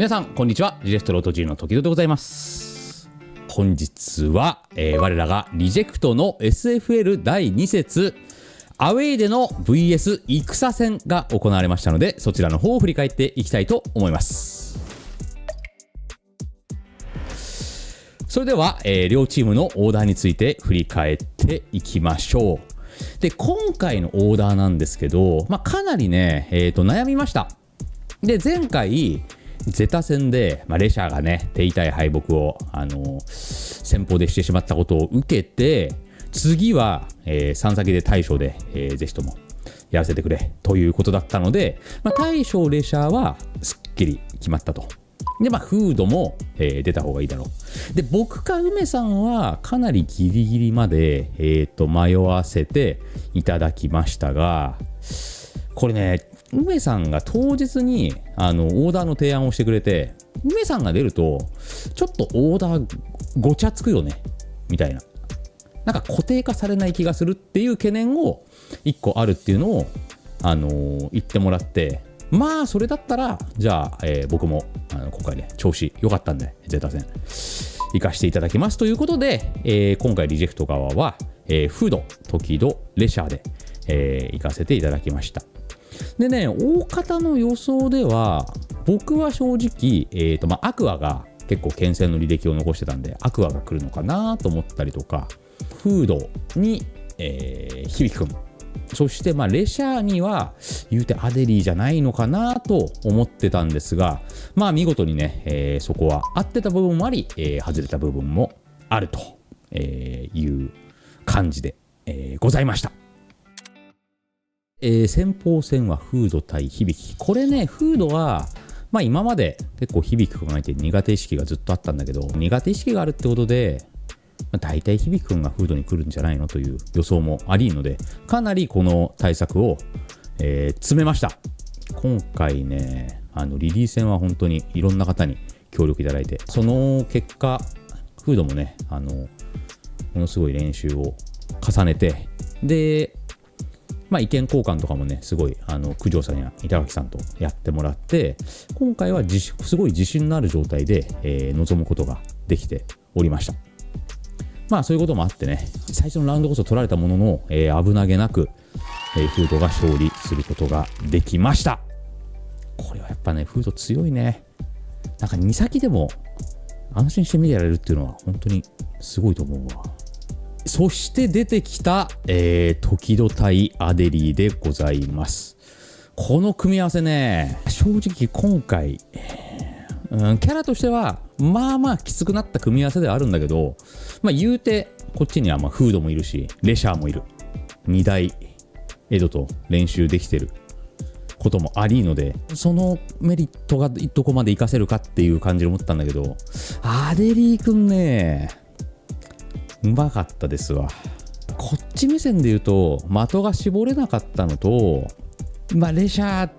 皆さんこんにちは。ジレストロート G の時々でございます。本日は、我らがリジェクトの SFL 第2節アウェイでの VS 戦戦が行われましたので、そちらの方を振り返っていきたいと思います。それでは、両チームのオーダーについて振り返っていきましょう。で、今回のオーダーなんですけど、かなりね、悩みました。で、前回ゼタ戦で、レシャーがね手痛い敗北を、先方でしてしまったことを受けて、次は、3先で大将で、ぜひともやらせてくれということだったので、大将レシャーはすっきり決まったと。で、フードも、出た方がいいだろう。で、僕か梅さんはかなりギリギリまで、迷わせていただきましたが、これね、梅さんが当日にオーダーの提案をしてくれて、梅さんが出るとちょっとオーダーごちゃつくよねみたいな、なんか固定化されない気がするっていう懸念を1個あるっていうのを言ってもらって、それだったらじゃあ、僕も今回ね調子良かったんでゼタ戦行かしていただきますということで、今回リジェクト側は、フード、時々レシャーで、行かせていただきました。でね、大方の予想では僕は正直、アクアが結構牽制の履歴を残してたんで、アクアが来るのかなと思ったりとか、フードに、響くん、そしてレシャーには言うてアデリーじゃないのかなと思ってたんですが、見事にね、そこは合ってた部分もあり、外れた部分もあるという感じで、ございました。先鋒戦はフード対響。これね、フードは今まで結構響くんがいて苦手意識がずっとあったんだけど、苦手意識があるってことで、大体響くんがフードに来るんじゃないのという予想もありので、かなりこの対策を、詰めました。今回ね、リリー戦は本当にいろんな方に協力いただいて、その結果フードもね、ものすごい練習を重ねて、で意見交換とかもね、すごい九条さんや板垣さんとやってもらって、今回はすごい自信のある状態で、臨むことができておりました。そういうこともあってね、最初のラウンドこそ取られたものの、危なげなく、フードが勝利することができました。これはやっぱね、フード強いね。なんか2先でも安心して見てられるっていうのは本当にすごいと思うわ。そして出てきた、時々対アデリーでございます。この組み合わせね、正直今回、キャラとしてはきつくなった組み合わせではあるんだけど、言うてこっちにはフードもいるしレシャーもいる、2大エドと練習できてることもありので、そのメリットがどこまで活かせるかっていう感じで思ったんだけど、アデリーくんね、うまかったですわ。こっち目線で言うと的が絞れなかったのと、レシャ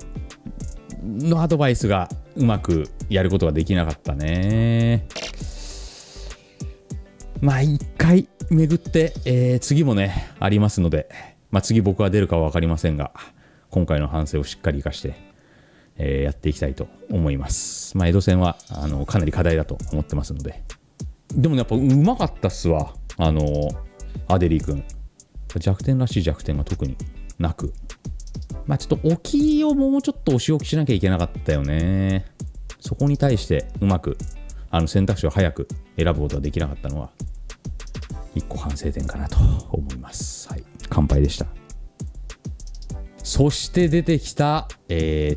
ーのアドバイスがうまくやることができなかったね。一回巡って、次もねありますので、次僕が出るかは分かりませんが、今回の反省をしっかり生かして、やっていきたいと思います。江戸戦はかなり課題だと思ってますので。でもやっぱうまかったっすわ。アデリー君弱点らしい弱点が特になく、ちょっと置きをもうちょっとお仕置きしなきゃいけなかったよね。そこに対してうまく選択肢を早く選ぶことができなかったのは一個反省点かなと思います。はい、乾杯でした。そして出てきた、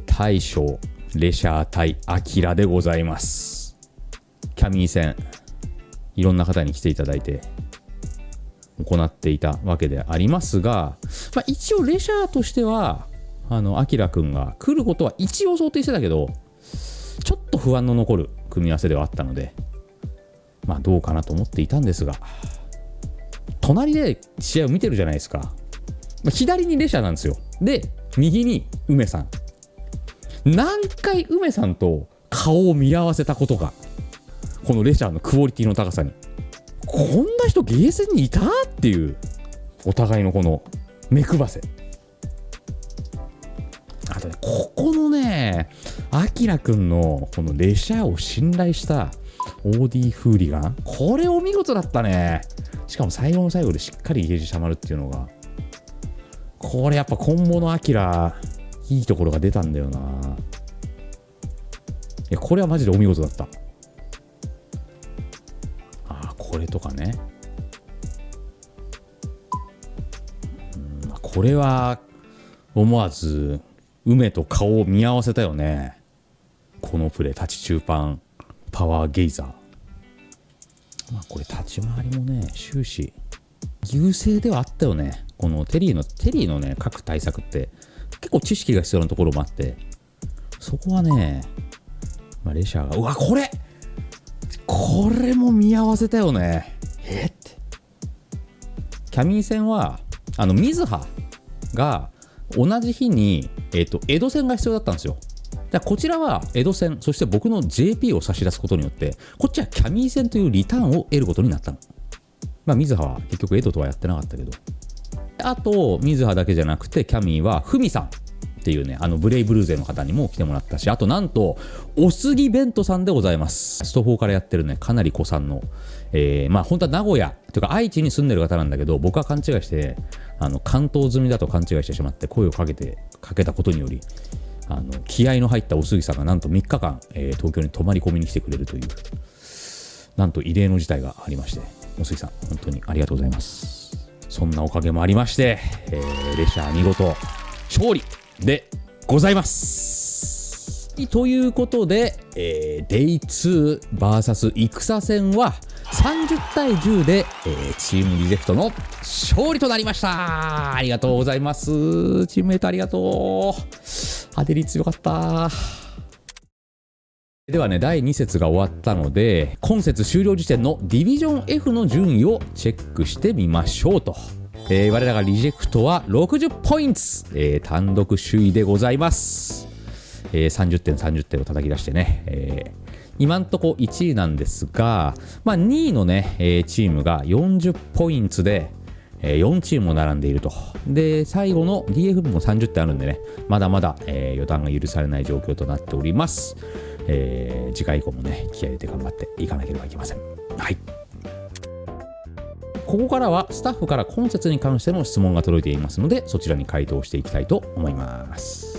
大将レシャー対アキラでございます。キャミー戦いろんな方に来ていただいて行っていたわけでありますが、一応レシャーとしてはアキラくんが来ることは一応想定してたけど、ちょっと不安の残る組み合わせではあったので、どうかなと思っていたんですが、隣で試合を見てるじゃないですか。左にレシャーなんですよ。で右に梅さん。何回梅さんと顔を見合わせたことか、このレシャーのクオリティの高さに、こんな人ゲーセンにいたっていう、お互いのこの目配せ。あとね、ここのねアキラくんのこのレシャーを信頼したオーディフーリガン、これお見事だったね。しかも最後の最後でしっかりゲージたまるっていうのが、これやっぱ今後のアキラいいところが出たんだよな。いやこれはマジでお見事だった。これとかね、これは思わず梅と顔を見合わせたよね。このプレー、立ち中盤パワーゲイザー。これ立ち回りもね終始優勢ではあったよね。このテリーのね各対策って結構知識が必要なところもあって、そこはね、レシャーがこれも見合わせたよね。ってキャミー戦はミズハが同じ日に、江戸戦が必要だったんですよ。だからこちらは江戸戦、そして僕の JP を差し出すことによってこっちはキャミー戦というリターンを得ることになったの。ミズハは結局江戸とはやってなかったけど、あとミズハだけじゃなくてキャミーはフミさんっていうね、ブレイブルー勢の方にも来てもらったし、あとなんとおすぎベントさんでございます。スト4からやってるねかなり古参の、本当は名古屋というか愛知に住んでる方なんだけど、僕は勘違いして関東済みだと勘違いしてしまって声をかけたことにより、気合の入ったおすぎさんがなんと3日間、東京に泊まり込みに来てくれるという、なんと異例の事態がありまして、おすぎさん本当にありがとうございます。そんなおかげもありまして、レシャー見事勝利でございます。ということで、デイ 2vs 戦戦は30対10で、チームリジェクトの勝利となりました。ありがとうございます。チームメイトありがとう。アデリ強かった。ではね、第2節が終わったので、今節終了時点のディビジョン F の順位をチェックしてみましょうと。我らがリジェクトは60ポイント、単独首位でございます。30点30点を叩き出してね、今んとこ1位なんですが、2位のね、チームが40ポイントで、4チームも並んでいると。で最後の DF も30点あるんでね、まだまだ、予断が許されない状況となっております。次回以降もね気合い入れて頑張っていかなければいけません。はい、ここからはスタッフから今節に関しての質問が届いていますので、そちらに回答していきたいと思います。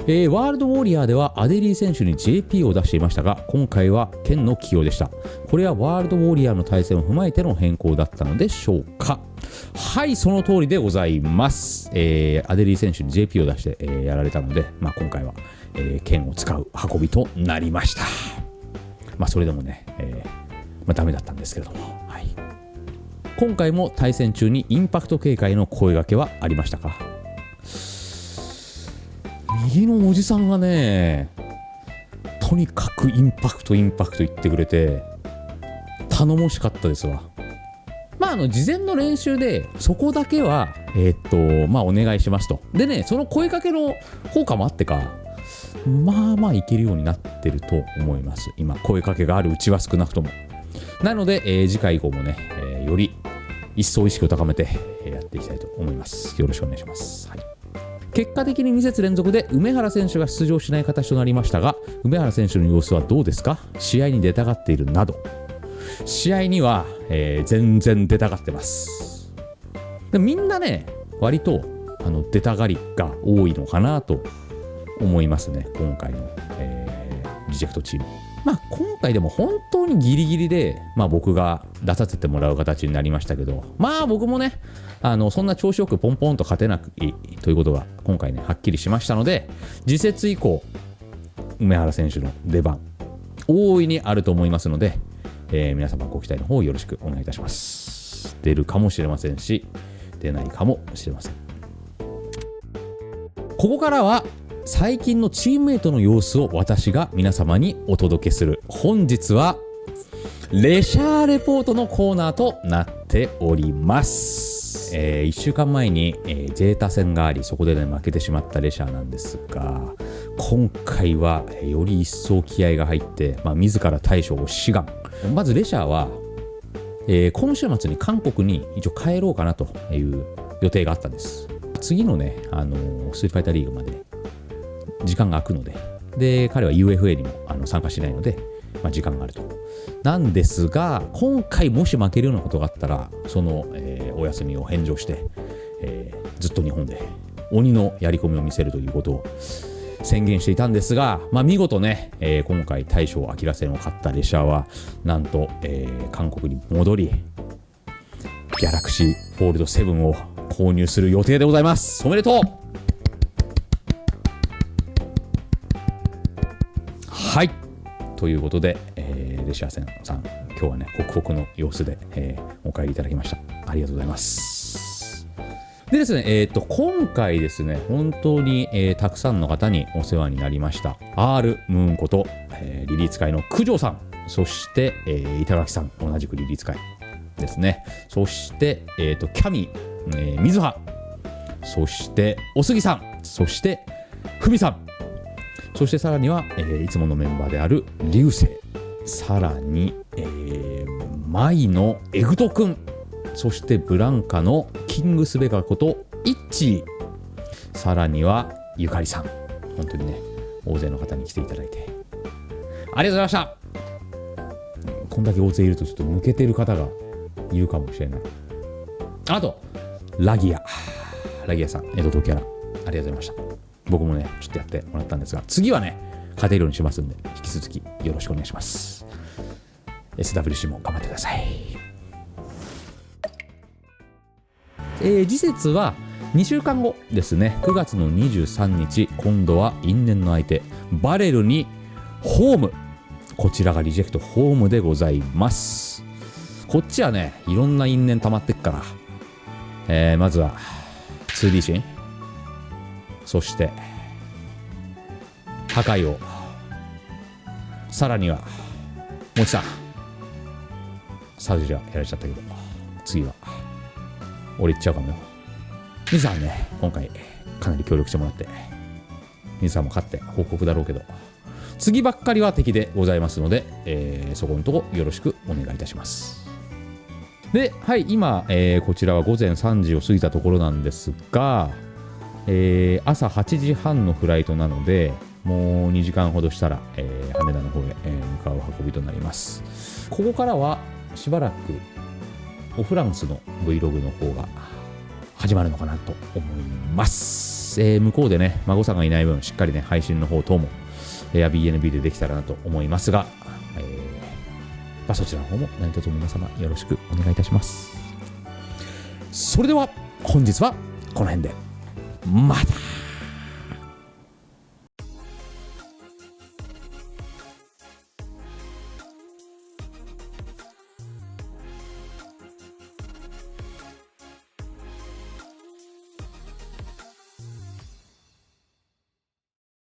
ワールドウォリアーではアデリー選手に JP を出していましたが、今回はケンの起用でした。これはワールドウォリアーの対戦を踏まえての変更だったのでしょうか。はい、その通りでございます。アデリー選手に JP を出して、やられたので、今回は、ケンを使う運びとなりました。それでもね、ダメだったんですけれども、はい、今回も対戦中にインパクト警戒の声掛けはありましたか。右のおじさんがね、とにかくインパクト言ってくれて頼もしかったですわ。事前の練習でそこだけはお願いしますと。でね、その声かけの効果もあってか、いけるようになってると思います。今声かけがあるうちは少なくとも。なので、次回以降もね、より一層意識を高めて、やっていきたいと思います。よろしくお願いします。はい、結果的に2節連続で梅原選手が出場しない形となりましたが、梅原選手の様子はどうですか。試合に出たがっているなど。試合には、全然出たがってます。でみんなね割と出たがりが多いのかなと思いますね、今回の、リジェクトチーム。今回でも本当にギリギリで、僕が出させてもらう形になりましたけど、僕もねそんな調子よくポンポンと勝てなくということが今回ねはっきりしましたので、次節以降梅原選手の出番大いにあると思いますので、皆様ご期待の方よろしくお願いいたします。出るかもしれませんし出ないかもしれません。ここからは最近のチームメイトの様子を私が皆様にお届けする、本日はレシャーレポートのコーナーとなっております。1週間前に、ゼータ戦があり、そこでね負けてしまったレシャーなんですが、今回はより一層気合が入って、自ら対処を志願。まずレシャーは、今週末に韓国に一応帰ろうかなという予定があったんです。次のね、ストリートファイターリーグまで時間が空くので、で、彼は UFA にも参加しないので、時間があると。なんですが、今回もし負けるようなことがあったら、その、お休みを返上して、ずっと日本で鬼のやり込みを見せるということを宣言していたんですが、見事ね、今回大将明戦を勝った列車はなんと、韓国に戻りギャラクシーフォールド7を購入する予定でございます。おめでとう。はい、ということで、列車船さん今日はねホクホクの様子で、お帰りいただきました。ありがとうございます。でですね、今回ですね、本当に、たくさんの方にお世話になりました。R ムーンこと、リリー使いの九条さん、そして、板垣さん、同じくリリー使いですね。そして、キャミ、水葉、そしてお杉さん、そしてふみさん、そしてさらには、いつものメンバーである流星、さらに、マイのエグトくん、そしてブランカのキングスベガことイッチー、さらにはゆかりさん、本当にね大勢の方に来ていただいてありがとうございました。こんだけ大勢いるとちょっと抜けてる方がいるかもしれない。あとラギアさん、江戸東キャラありがとうございました。僕もねちょっとやってもらったんですが、次はね勝てるようにしますんで、引き続きよろしくお願いします。 SWC も頑張ってください。次節は2週間後ですね。9月の23日、今度は因縁の相手バレルにホーム、こちらがリジェクトホームでございます。こっちはねいろんな因縁溜まってっから、まずは 2D シーン、そして破壊王、さらにはもちさん、サウジはやられちゃったけど、次は俺行っちゃうかもよ。水さんね今回かなり協力してもらって、水さんも勝って報告だろうけど、次ばっかりは敵でございますので、そこのとこよろしくお願いいたします。で、はい、今、こちらは午前3時を過ぎたところなんですが、朝8時半のフライトなので、もう2時間ほどしたら、羽田の方へ、向かう運びとなります。ここからはしばらくオフランスの Vlog の方が始まるのかなと思います。向こうでね孫さんがいない分しっかりね配信の方等も BNB でできたらなと思いますが、そちらの方も何卒皆様よろしくお願いいたします。それでは本日はこの辺で、また。